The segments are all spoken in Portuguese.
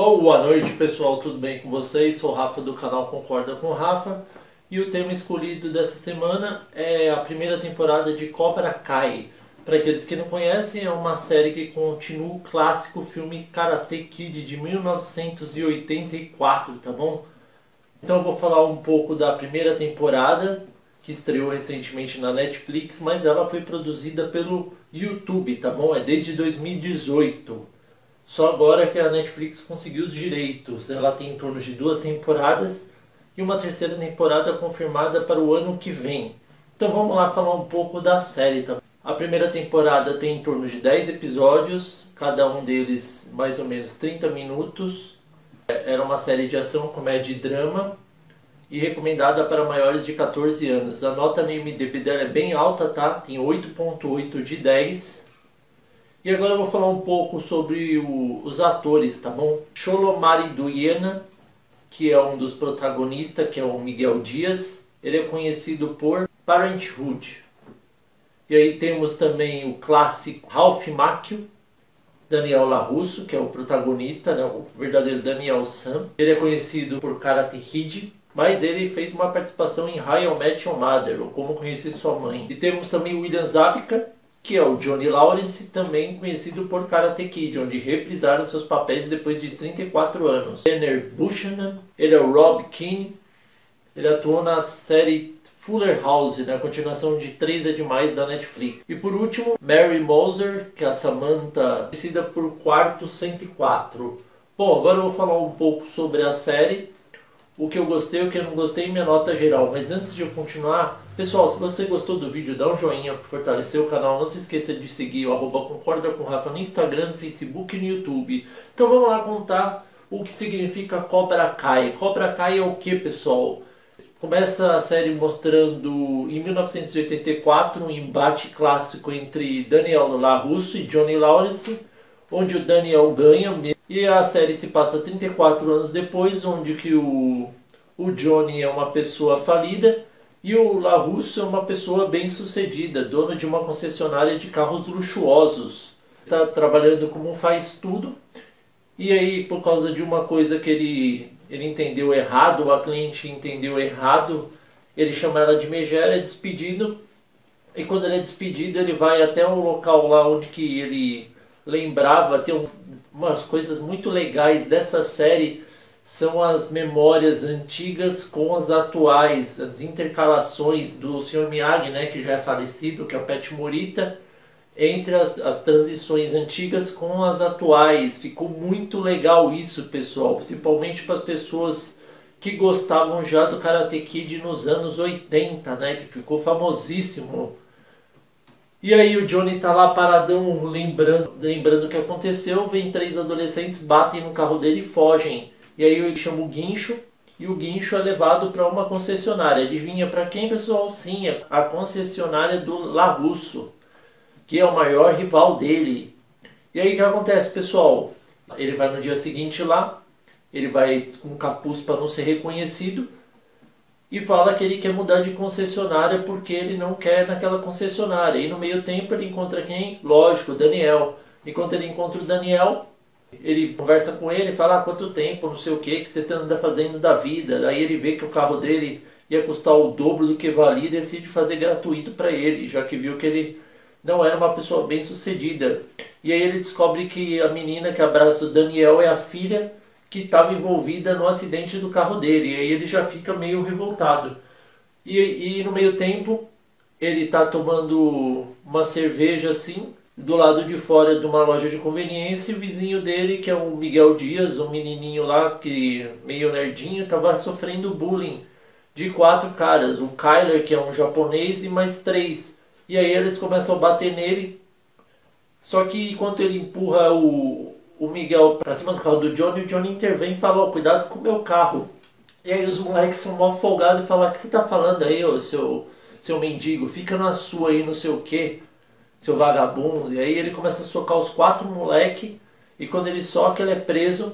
Boa noite, pessoal, tudo bem com vocês? Sou o Rafa do canal Concorda com o Rafa e o tema escolhido dessa semana é a primeira temporada de Cobra Kai. Para aqueles que não conhecem, é uma série que continua o clássico filme Karate Kid de 1984, tá bom? Então eu vou falar um pouco da primeira temporada, que estreou recentemente na Netflix, mas ela foi produzida pelo YouTube, tá bom? É desde 2018. Só agora que a Netflix conseguiu os direitos. Ela tem em torno de 2 temporadas e uma terceira temporada confirmada para o ano que vem. Então vamos lá falar um pouco da série, tá? A primeira temporada tem em torno de 10 episódios, cada um deles mais ou menos 30 minutos. Era uma série de ação, comédia e drama e recomendada para maiores de 14 anos. A nota no IMDb dela é bem alta, tá? Tem 8.8 de 10. E agora eu vou falar um pouco sobre os atores, tá bom? Xolo Maridueña, que é um dos protagonistas, que é o Miguel Dias. Ele é conhecido por Parenthood. E aí temos também o clássico Ralph Macchio, Daniel LaRusso, que é o protagonista, né? O verdadeiro Daniel San. Ele é conhecido por Karate Kid, mas ele fez uma participação em How I Met Your Mother, ou Como Conheci Sua Mãe. E temos também o William Zabka, que é o Johnny Lawrence, também conhecido por Karate Kid, onde reprisaram seus papéis depois de 34 anos. Tanner Buchanan, ele é o Rob Keane, ele atuou na série Fuller House, na continuação de 3 é Demais da Netflix. E por último, Mary Moser, que é a Samantha, conhecida por Quarto 104. Bom, agora eu vou falar um pouco sobre a série, o que eu gostei, o que eu não gostei e minha nota geral. Mas antes de eu continuar, pessoal, se você gostou do vídeo, dá um joinha para fortalecer o canal. Não se esqueça de seguir o @Concorda com Rafa no Instagram, no Facebook e no YouTube. Então vamos lá contar o que significa Cobra Kai. Cobra Kai é o que, pessoal? Começa a série mostrando em 1984 um embate clássico entre Daniel LaRusso e Johnny Lawrence, onde o Daniel ganha. E a série se passa 34 anos depois, onde que o Johnny é uma pessoa falida e o LaRusso é uma pessoa bem-sucedida, dono de uma concessionária de carros luxuosos. Está trabalhando como faz tudo, e aí por causa de uma coisa que ele entendeu errado, a cliente entendeu errado, ele chama ela de megera, é despedido, e quando ele é despedido ele vai até o local lá onde que ele lembrava. Tem umas coisas muito legais dessa série, são as memórias antigas com as atuais, as intercalações do Sr. Miyagi, né, que já é falecido, que é o Pet Morita, entre as transições antigas com as atuais. Ficou muito legal isso, pessoal, principalmente para as pessoas que gostavam já do Karate Kid nos anos 80, né, que ficou famosíssimo. E aí o Johnny tá lá paradão, lembrando o que aconteceu. Vem 3 adolescentes, batem no carro dele e fogem. E aí ele chama o guincho, e o guincho é levado para uma concessionária. Adivinha para quem, pessoal? Sim, é a concessionária do LaRusso, que é o maior rival dele. E aí o que acontece, pessoal? Ele vai no dia seguinte lá, ele vai com capuz para não ser reconhecido, e fala que ele quer mudar de concessionária porque ele não quer naquela concessionária. E no meio tempo ele encontra quem? Lógico, o Daniel. Enquanto ele encontra o Daniel, ele conversa com ele, fala: ah, quanto tempo, não sei o que você anda fazendo da vida. Aí ele vê que o carro dele ia custar o dobro do que valia e decide fazer gratuito para ele, já que viu que ele não era uma pessoa bem sucedida. E aí ele descobre que a menina que abraça o Daniel é a filha que estava envolvida no acidente do carro dele. E aí ele já fica meio revoltado. E no meio tempo ele está tomando uma cerveja assim, do lado de fora de uma loja de conveniência, e o vizinho dele, que é o Miguel Dias, um menininho lá, que meio nerdinho, estava sofrendo bullying de 4 caras. O Kyler, que é um japonês, e mais 3. E aí eles começam a bater nele. Só que enquanto ele empurra o Miguel pra cima do carro do Johnny, o Johnny intervém e fala: oh, cuidado com o meu carro. E aí os moleques são mal folgados e falam: o que você tá falando aí, ô, seu mendigo? Fica na sua aí, não sei o que, seu vagabundo. E aí ele começa a socar os 4 moleques, e quando ele soca, ele é preso.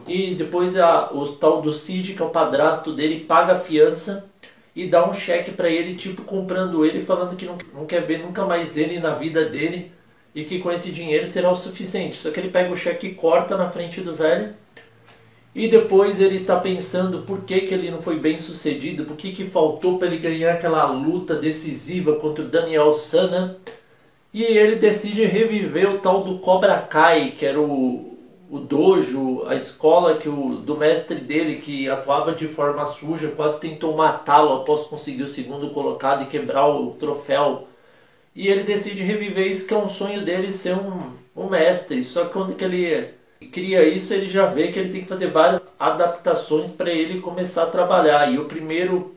E depois o tal do Cid, que é o padrasto dele, paga a fiança e dá um cheque pra ele, tipo comprando ele, falando que não quer ver nunca mais ele na vida dele, e que com esse dinheiro será o suficiente. Só que ele pega o cheque e corta na frente do velho, E depois ele tá pensando por que que ele não foi bem sucedido, por que que faltou para ele ganhar aquela luta decisiva contra o Daniel San. E ele decide reviver o tal do Cobra Kai, que era o dojo, a escola do mestre dele, que atuava de forma suja, quase tentou matá-lo após conseguir o segundo colocado e quebrar o troféu. E ele decide reviver isso, que é um sonho dele, ser um mestre. Só que quando que ele cria isso, ele já vê que ele tem que fazer várias adaptações para ele começar a trabalhar. E o primeiro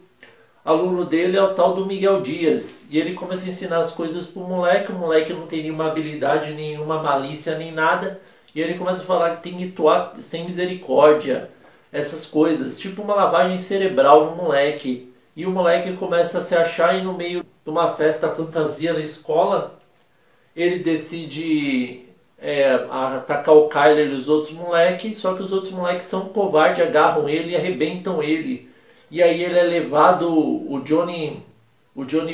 aluno dele é o tal do Miguel Dias. E ele começa a ensinar as coisas pro moleque. O moleque não tem nenhuma habilidade, nenhuma malícia, nem nada. E ele começa a falar que tem que atuar sem misericórdia. Essas coisas. Tipo uma lavagem cerebral no moleque. E o moleque começa a se achar, e no meio de uma festa fantasia na escola, ele decide atacar o Kyler e os outros moleques. Só que os outros moleques são covardes, agarram ele e arrebentam ele. E aí ele é levado, o Johnny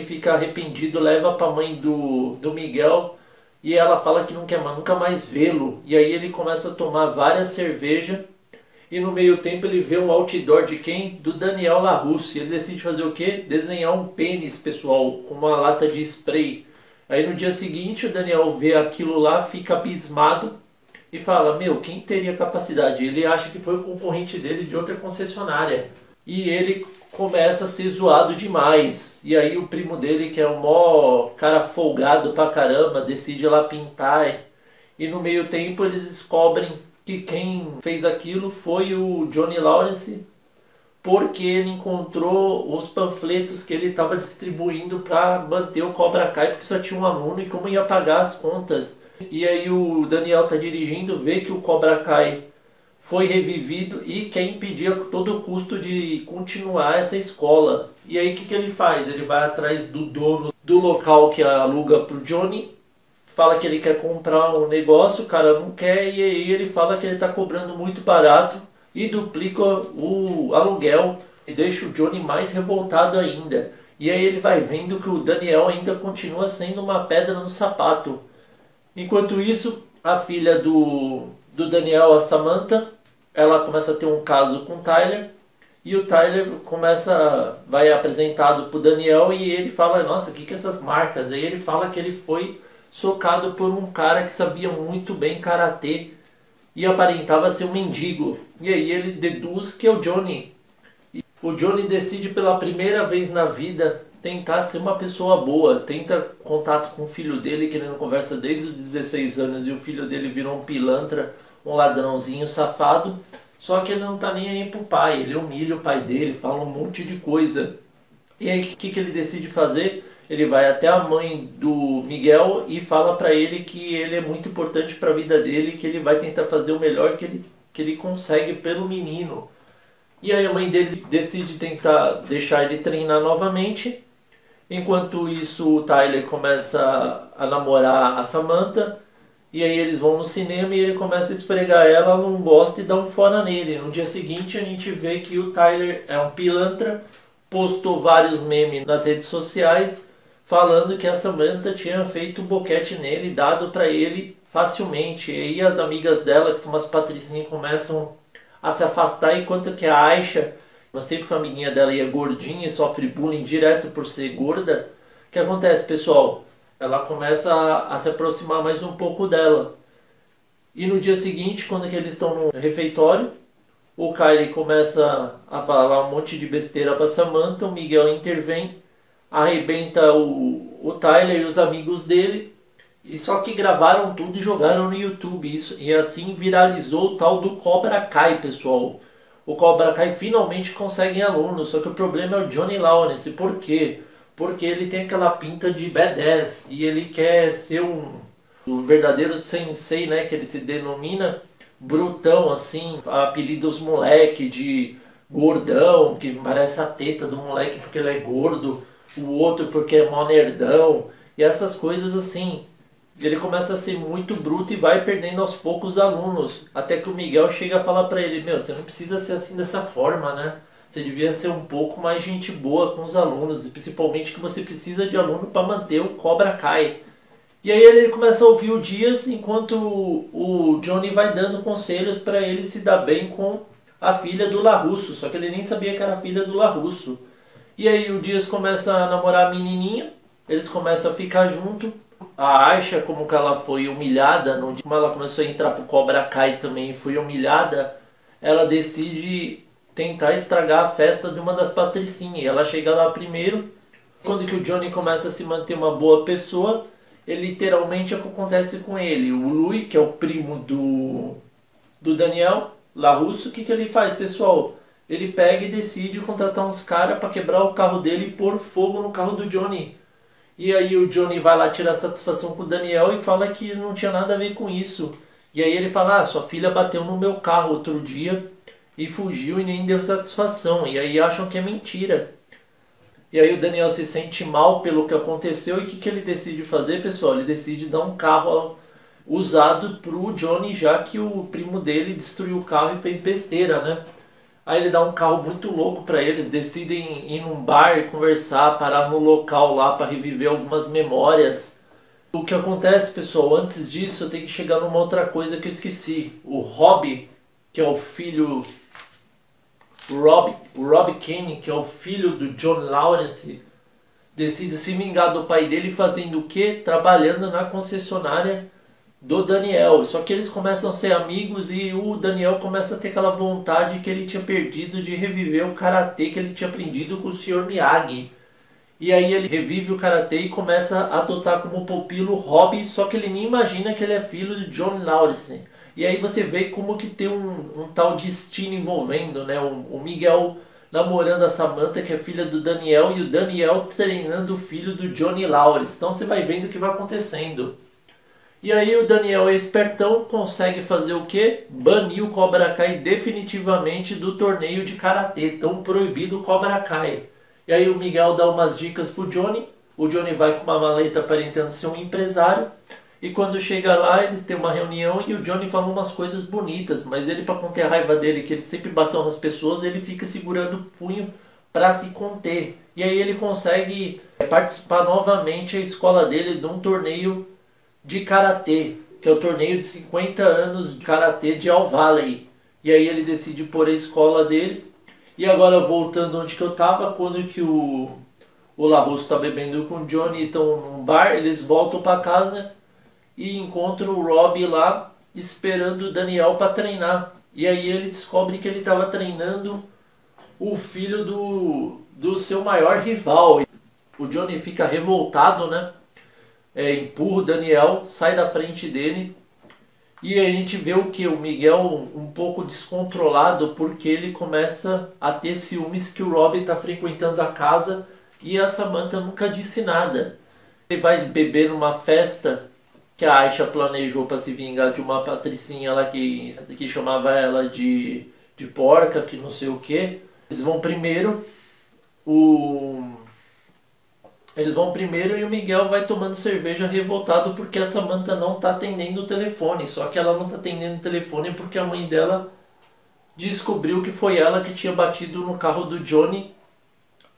fica arrependido, leva para a mãe do Miguel, e ela fala que não quer nunca mais vê-lo. E aí ele começa a tomar várias cervejas, e no meio tempo ele vê um outdoor de quem? Do Daniel LaRusso. Ele decide fazer o quê? Desenhar um pênis, pessoal, com uma lata de spray. Aí no dia seguinte o Daniel vê aquilo lá, fica abismado e fala, meu, quem teria capacidade? Ele acha que foi o concorrente dele de outra concessionária. E ele começa a ser zoado demais. E aí o primo dele, que é o mó cara folgado pra caramba, decide ir lá pintar. E no meio tempo eles descobrem que quem fez aquilo foi o Johnny Lawrence, porque ele encontrou os panfletos que ele estava distribuindo para manter o Cobra Kai, porque só tinha um aluno e como ia pagar as contas. E aí o Daniel tá dirigindo, vê que o Cobra Kai foi revivido e quer impedir a todo custo de continuar essa escola. E aí o que ele faz? Ele vai atrás do dono do local que aluga pro Johnny, fala que ele quer comprar um negócio, o cara não quer, e aí ele fala que ele está cobrando muito barato e duplica o aluguel e deixa o Johnny mais revoltado ainda. E aí ele vai vendo que o Daniel ainda continua sendo uma pedra no sapato. Enquanto isso, a filha do Daniel, a Samantha, ela começa a ter um caso com o Tyler, e o Tyler vai apresentado para o Daniel, e ele fala, nossa, o que é essas marcas? Aí ele fala que ele foi socado por um cara que sabia muito bem karatê e aparentava ser um mendigo. E aí ele deduz que é o Johnny. E o Johnny decide pela primeira vez na vida tentar ser uma pessoa boa. Tenta contato com o filho dele, que ele não conversa desde os 16 anos, e o filho dele virou um pilantra, um ladrãozinho safado. Só que ele não tá nem aí pro pai, ele humilha o pai dele, fala um monte de coisa. E aí o que ele decide fazer? Ele vai até a mãe do Miguel e fala para ele que ele é muito importante para a vida dele, que ele vai tentar fazer o melhor que ele consegue pelo menino. E aí a mãe dele decide tentar deixar ele treinar novamente. Enquanto isso, o Tyler começa a namorar a Samantha. E aí eles vão no cinema e ele começa a esfregar ela, não gosta e dá um fora nele. No dia seguinte a gente vê que o Tyler é um pilantra, postou vários memes nas redes sociais falando que a Samantha tinha feito um boquete nele, dado para ele facilmente. E aí as amigas dela, que são umas patricinhas, começam a se afastar, enquanto que a Aisha, eu sei que a amiguinha dela é gordinha e sofre bullying direto por ser gorda. O que acontece, pessoal? Ela começa a se aproximar mais um pouco dela. E no dia seguinte, quando que eles estão no refeitório, o Kylie começa a falar um monte de besteira para Samantha, o Miguel intervém, arrebenta o Tyler e os amigos dele, e só que gravaram tudo e jogaram no YouTube. Isso, e assim viralizou o tal do Cobra Kai, pessoal. O Cobra Kai finalmente consegue alunos, só que o problema é o Johnny Lawrence. Por quê? Porque ele tem aquela pinta de badass e ele quer ser um verdadeiro sensei, né, que ele se denomina, brutão assim, apelida os moleque de gordão, que parece a teta do moleque porque ele é gordo, o outro porque é mó nerdão, e essas coisas assim. Ele começa a ser muito bruto e vai perdendo aos poucos alunos, até que o Miguel chega a falar pra ele, meu, você não precisa ser assim dessa forma, né? Você devia ser um pouco mais gente boa com os alunos, e principalmente que você precisa de aluno para manter o Cobra Kai. E aí ele começa a ouvir o Dias, enquanto o Johnny vai dando conselhos para ele se dar bem com a filha do LaRusso, só que ele nem sabia que era a filha do LaRusso. E aí o Dias começa a namorar a menininha, eles começam a ficar junto. A Aisha, como que ela foi humilhada, como ela começou a entrar pro Cobra Kai também e foi humilhada, ela decide tentar estragar a festa de uma das patricinhas. Ela chega lá primeiro. Quando que o Johnny começa a se manter uma boa pessoa, literalmente é o que acontece com ele. O Louis, que é o primo do Daniel LaRusso, o que ele faz, pessoal? Ele pega e decide contratar uns caras para quebrar o carro dele e pôr fogo no carro do Johnny. E aí o Johnny vai lá tirar satisfação com o Daniel e fala que não tinha nada a ver com isso. E aí ele fala, sua filha bateu no meu carro outro dia e fugiu e nem deu satisfação. E aí acham que é mentira. E aí o Daniel se sente mal pelo que aconteceu e o que ele decide fazer, pessoal? Ele decide dar um carro usado pro Johnny, já que o primo dele destruiu o carro e fez besteira, né? Aí ele dá um carro muito louco para eles, decidem ir num bar, conversar, parar no local lá para reviver algumas memórias. O que acontece, pessoal, antes disso eu tenho que chegar numa outra coisa que eu esqueci. O Rob, que é o filho... O Rob Kane, que é o filho do John Lawrence, decide se vingar do pai dele fazendo o quê? Trabalhando na concessionária do Daniel. Só que eles começam a ser amigos e o Daniel começa a ter aquela vontade que ele tinha perdido de reviver o karatê que ele tinha aprendido com o Sr. Miyagi. E aí ele revive o karatê e começa a adotar como pupilo o Rob, só que ele nem imagina que ele é filho de John Lawrence. E aí você vê como que tem um tal destino envolvendo, né? O Miguel namorando a Samantha, que é filha do Daniel, e o Daniel treinando o filho do Johnny Lawrence. Então você vai vendo o que vai acontecendo. E aí o Daniel é espertão, consegue fazer o quê? Banir o Cobra Kai definitivamente do torneio de karatê, tão proibido o Cobra Kai. E aí o Miguel dá umas dicas pro Johnny, o Johnny vai com uma maleta aparentando ser um empresário, e quando chega lá eles têm uma reunião e o Johnny fala umas coisas bonitas, mas ele, para conter a raiva dele, que ele sempre bateu nas pessoas, ele fica segurando o punho para se conter. E aí ele consegue participar novamente a escola dele de um torneio de karatê, que é o torneio de 50 anos de karatê de All Valley. E aí ele decide pôr a escola dele. E agora voltando onde que eu tava, quando que o LaRusso tá bebendo com o Johnny e estão num bar, eles voltam para casa e encontram o Rob lá esperando o Daniel para treinar. E aí ele descobre que ele estava treinando o filho do seu maior rival. O Johnny fica revoltado, né? Empurra o Daniel, sai da frente dele. E a gente vê o que? O Miguel um pouco descontrolado, porque ele começa a ter ciúmes que o Rob está frequentando a casa e a Samantha nunca disse nada. Ele vai beber numa festa que a Aisha planejou para se vingar de uma patricinha lá que chamava ela de porca, que não sei o que. Eles vão primeiro, e o Miguel vai tomando cerveja revoltado porque a Samantha não está atendendo o telefone. Só que ela não está atendendo o telefone porque a mãe dela descobriu que foi ela que tinha batido no carro do Johnny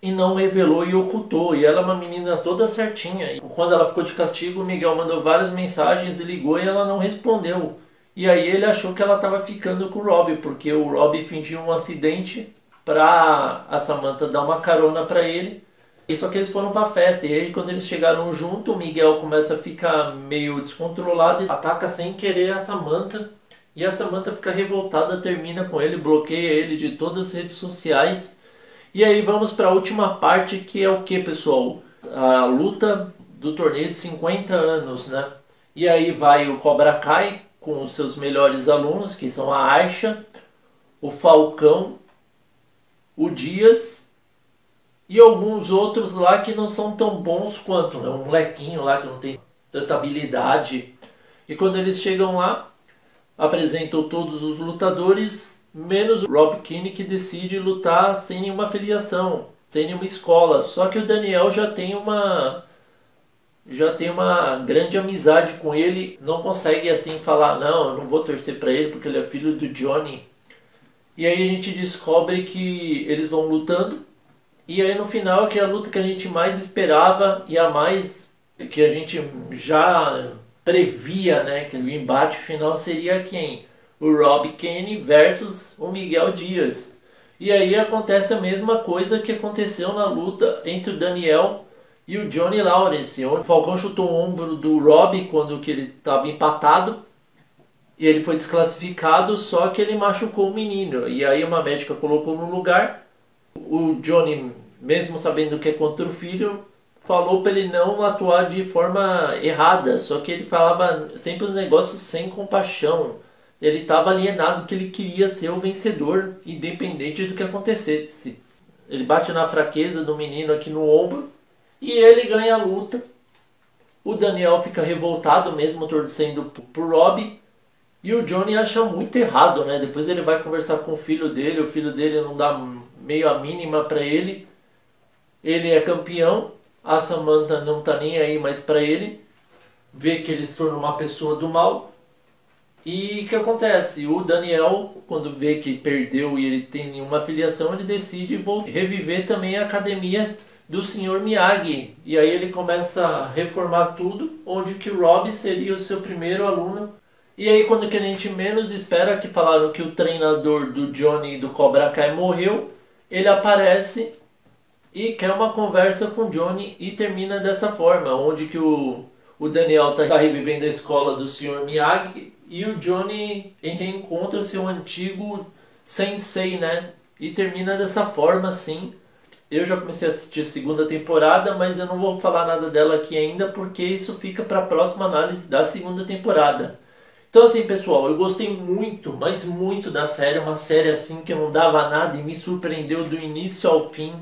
e não revelou e ocultou. E ela é uma menina toda certinha. E quando ela ficou de castigo, o Miguel mandou várias mensagens e ligou e ela não respondeu. E aí ele achou que ela estava ficando com o Rob, porque o Rob fingiu um acidente para a Samantha dar uma carona para ele. E só que eles foram para a festa. E aí quando eles chegaram junto, o Miguel começa a ficar meio descontrolado e ataca sem querer a Samantha. E a Samantha fica revoltada, termina com ele, bloqueia ele de todas as redes sociais. E aí vamos para a última parte, que é o que, pessoal? A luta do torneio de 50 anos, né? E aí vai o Cobra Kai com os seus melhores alunos, que são a Aisha, o Falcão, o Dias e alguns outros lá que não são tão bons quanto, né? Um molequinho lá que não tem tanta habilidade. E quando eles chegam lá, apresentam todos os lutadores, menos o Rob Kane, que decide lutar sem nenhuma filiação, sem nenhuma escola. Só que o Daniel já tem uma grande amizade com ele, não consegue assim falar, não, eu não vou torcer para ele porque ele é filho do Johnny. E aí a gente descobre que eles vão lutando, e aí no final, que é a luta que a gente mais esperava e a mais que a gente já previa, né, que o embate final seria quem? o Rob Kane versus o Miguel Dias. E aí acontece a mesma coisa que aconteceu na luta entre o Daniel e o Johnny Lawrence, onde o Falcão chutou o ombro do Rob quando que ele estava empatado e ele foi desclassificado, só que ele machucou o menino. E aí uma médica colocou no lugar. O Johnny, mesmo sabendo que é contra o filho, falou para ele não atuar de forma errada, só que ele falava sempre os negócios sem compaixão. Ele estava alienado que ele queria ser o vencedor, independente do que acontecesse. Ele bate na fraqueza do menino aqui no ombro e ele ganha a luta. O Daniel fica revoltado mesmo torcendo por Rob. E o Johnny acha muito errado, né? Depois ele vai conversar com o filho dele não dá meio a mínima para ele. Ele é campeão, a Samantha não tá nem aí mais para ele. Vê que ele se torna uma pessoa do mal. E o que acontece? O Daniel, quando vê que perdeu e ele tem nenhuma filiação, ele decide reviver também a academia do Sr. Miyagi. E aí ele começa a reformar tudo, onde que o Rob seria o seu primeiro aluno. E aí quando que a gente menos espera, que falaram que o treinador do Johnny e do Cobra Kai morreu, ele aparece e quer uma conversa com o Johnny e termina dessa forma, onde que o Daniel está revivendo a escola do Sr. Miyagi e o Johnny reencontra o seu antigo sensei, né? E termina dessa forma, assim. Eu já comecei a assistir a segunda temporada, mas eu não vou falar nada dela aqui ainda, porque isso fica para a próxima análise da segunda temporada. Então assim, pessoal, eu gostei muito, mas muito da série. Uma série assim que não dava nada e me surpreendeu do início ao fim.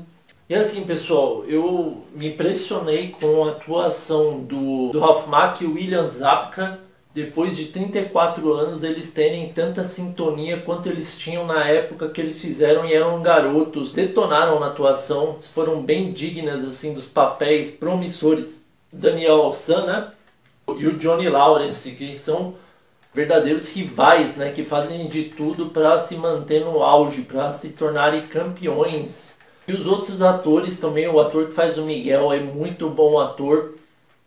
E assim, pessoal, eu me impressionei com a atuação do Ralph Macchio e o William Zabka. Depois de 34 anos, eles terem tanta sintonia quanto eles tinham na época que eles fizeram e eram garotos. Detonaram na atuação, foram bem dignas assim dos papéis promissores. Daniel San, né? E o Johnny Lawrence, que são verdadeiros rivais, né? Que fazem de tudo para se manter no auge, para se tornarem campeões. E os outros atores também, o ator que faz o Miguel é muito bom ator.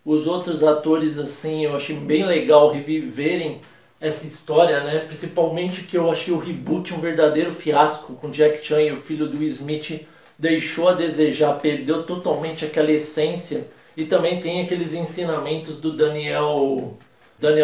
Os outros atores, assim, eu achei bem legal reviverem essa história, né? Principalmente que eu achei o reboot um verdadeiro fiasco, com Jack Chan e o filho do Will Smith deixou a desejar, perdeu totalmente aquela essência. E também tem aqueles ensinamentos do Daniel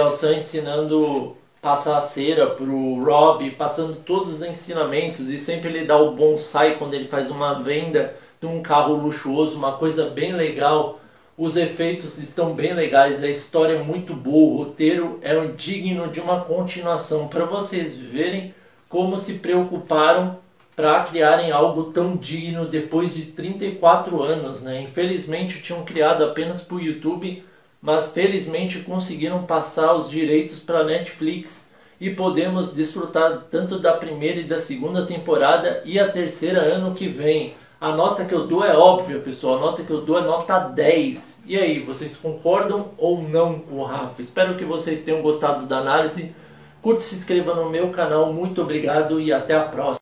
San ensinando passar a cera pro Rob, passando todos os ensinamentos, e sempre ele dá o bonsai quando ele faz uma venda de um carro luxuoso, uma coisa bem legal. Os efeitos estão bem legais, a história é muito boa, o roteiro é digno de uma continuação, para vocês verem como se preocuparam para criarem algo tão digno depois de 34 anos, né? Infelizmente tinham criado apenas para o YouTube, mas felizmente conseguiram passar os direitos para a Netflix e podemos desfrutar tanto da primeira e da segunda temporada e a terceira ano que vem. A nota que eu dou é óbvia, pessoal. A nota que eu dou é nota 10. E aí, vocês concordam ou não com o Rafa? Espero que vocês tenham gostado da análise. Curte e se inscreva no meu canal. Muito obrigado e até a próxima.